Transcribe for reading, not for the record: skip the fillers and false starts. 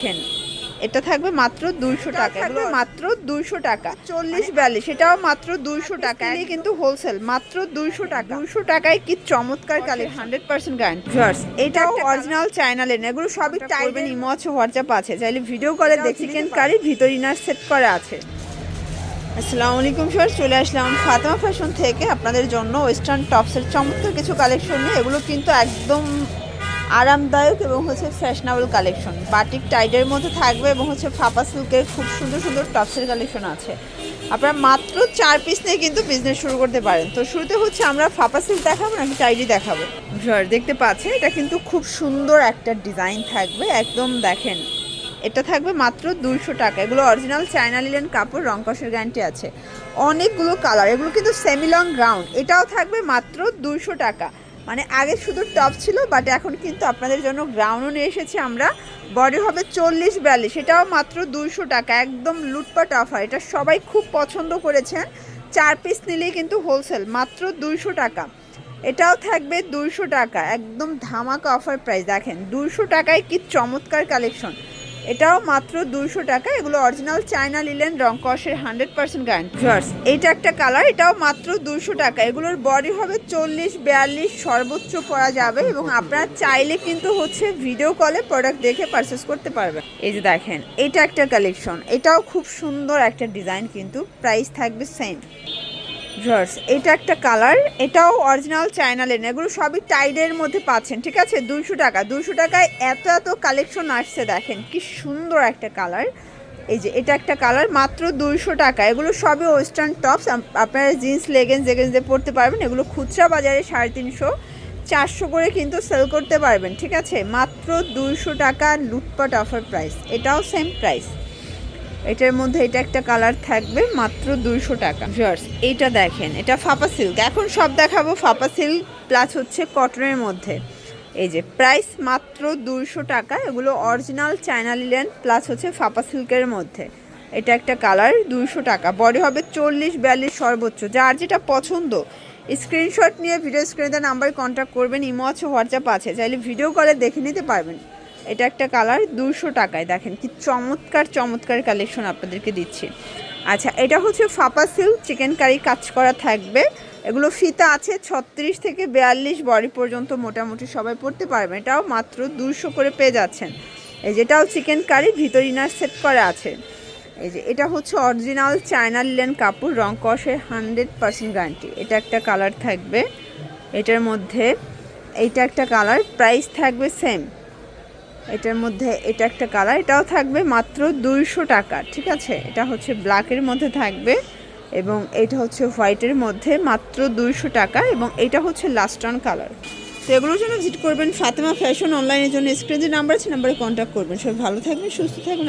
দেখেন এটা থাকবে মাত্র 200 টাকা, এগুলো মাত্র 200 টাকা, 40-42 এটাও মাত্র 200 টাকা, এই কিন্তু হোলসেল মাত্র 200 টাকা। 200 টাকায় কি চমৎকার কালেকশন, 100% গ্যারান্টি। ভিউয়ার্স এটাও অরিজিনাল চায়না লেন, এগুলো সবই টাইপের। ইমো আছে, হোয়াটসঅ্যাপ আছে, চাইলে ভিডিও কলে দেখে চিকেন কারি ভিতর ইনার সেট করা আছে। আসসালামু আলাইকুম স্যার, চলে আসলাম ফাতেমা ফ্যাশন থেকে আপনাদের জন্য ওয়েস্টার্ন টপসের চমৎকার কিছু কালেকশন নিয়ে। এগুলো কিন্তু একদম আরামদায়ক এবং ফ্যাশনেবল কালেকশন, বাটিক টাইডের মধ্যে থাকবে এবং ফাপা সিল্কের খুব সুন্দর সুন্দর টপসের কালেকশন আছে। আপনারা মাত্র 4 পিস নিয়ে কিন্তু বিজনেস শুরু করতে পারেন। তো শুরুতে আমরা ফাপা সিল্ক দেখাবো নাকি টাইডি দেখাবো? স্যার দেখতে পাচ্ছেন এটা কিন্তু খুব সুন্দর একটা ডিজাইন থাকবে, একদম দেখেন এটা থাকবে মাত্র 200 টাকা। এগুলো অরিজিনাল চায়না লিলেন কাপড়, রং কষের গ্যারান্টি আছে। অনেকগুলো কালার, এগুলো কিন্তু সেমি লং গ্রাউন্ড, এটাও থাকবে মাত্র 200 টাকা। মানে আগে শুধু টপ ছিল, বাট এখন কিন্তু আপনাদের জন্য গ্রাউন্ডও নিয়ে এসেছি আমরা। বডি হবে 40-42, এটাও মাত্র 200 টাকা, একদম লুটপাট অফার। এটা সবাই খুব পছন্দ করেছেন, 4 পিস নিলেই কিন্তু হোলসেল মাত্র 200 টাকা। এটাও থাকবে 200 টাকা, একদম ধামাকা অফার প্রাইস। দেখেন 200 টাকায় কি চমৎকার কালেকশন, এটাও মাত্র 200 টাকা। এগুলো অরিজিনাল চায়না লিলেন, রং কষের 100% গ্যারান্টি। এইটা একটা কালার, এটাও মাত্র 200 টাকা। এগুলোর বডি হবে 40-42 সর্বোচ্চ পরা যাবে, এবং আপনারা চাইলে কিন্তু ভিডিও কলে প্রোডাক্ট দেখে পারচেস করতে পারবেন। এই যে দেখেন এটা একটা কালেকশন, এটাও খুব সুন্দর একটা ডিজাইন, কিন্তু প্রাইস থাকবে সেম। এটা একটা কালার, এটাও অরিজিনাল চায়না লেন, এগুলো সবই টাইডের মধ্যে পাচ্ছেন, ঠিক আছে। 200 টাকা, 200 টাকায় এত এত কালেকশন আসছে, দেখেন কি সুন্দর একটা কালার। এই যে এটা একটা কালার, মাত্র 200 টাকা। এগুলো সবই ওয়েস্টার্ন টপস, আপনারা জিন্স লেগেন্স দিয়ে পরতে পারবেন। এগুলো খুচরা বাজারে 350-400 করে কিন্তু সেল করতে পারবেন, ঠিক আছে। মাত্র 200 টাকা, লুটপাট অফার প্রাইস। এটাও সেম প্রাইস। এটার মধ্যে এটা একটা কালার থাকবে মাত্র 200 টাকা। ভিউয়ার্স এইটা দেখেন, এটা ফাপা সিল্ক, এখন সব দেখাবো ফাপা সিল্ক প্লাস কটনের মধ্যে। এই যে প্রাইস মাত্র 200 টাকা। এগুলো অরিজিনাল চায়না লিলেন প্লাস ফাপা সিল্কের মধ্যে। এটা একটা কালার, 200 টাকা। বডি হবে 40-42 সর্বোচ্চ, যার যেটা পছন্দ স্ক্রিনশট নিয়ে ভিডিও স্ক্রিনে দেওয়া নাম্বারে কন্ট্যাক্ট করবেন। ইমো আছে, হোয়াটসঅ্যাপ আছে, চাইলে ভিডিও কলে দেখে নিতে পারবেন। এটা একটা কালার, 200 টাকায়। দেখেন কি চমৎকার চমৎকার কালেকশন আপনাদেরকে দিচ্ছি। আচ্ছা এটা ফাপা সিল্ক, চিকেন কারি কাজ করা থাকবে। এগুলো ফিতা আছে 36 থেকে 42 বডি পর্যন্ত মোটামুটি সবাই পরতে পারবেন। এটাও মাত্র 200 করে পেয়ে যাচ্ছেন। এই যেটাও চিকেন কারি, ভিতর ইনার সেট করা আছে। এই যে এটা অরিজিনাল চায়না লিলেন কাপড়, রং কষের 100% গ্যারান্টি। এটা একটা কালার থাকবে, এটার মধ্যে এইটা একটা কালার, প্রাইস থাকবে সেম। এটার মধ্যে এটা একটা কালার, এটাও থাকবে মাত্র 200 টাকা, ঠিক আছে। এটা ব্ল্যাকের মধ্যে থাকবে, এবং এটা হোয়াইটের মধ্যে, মাত্র 200 টাকা। এবং এটা লাস্ট অন কালার। তো এগুলোর জন্য ভিজিট করবেন ফাতেমা ফ্যাশন অনলাইনের জন্য। স্ক্রিনে যে নাম্বার আছে, নাম্বারে কন্ট্যাক্ট করবেন। সবাই ভালো থাকবেন, সুস্থ থাকবেন।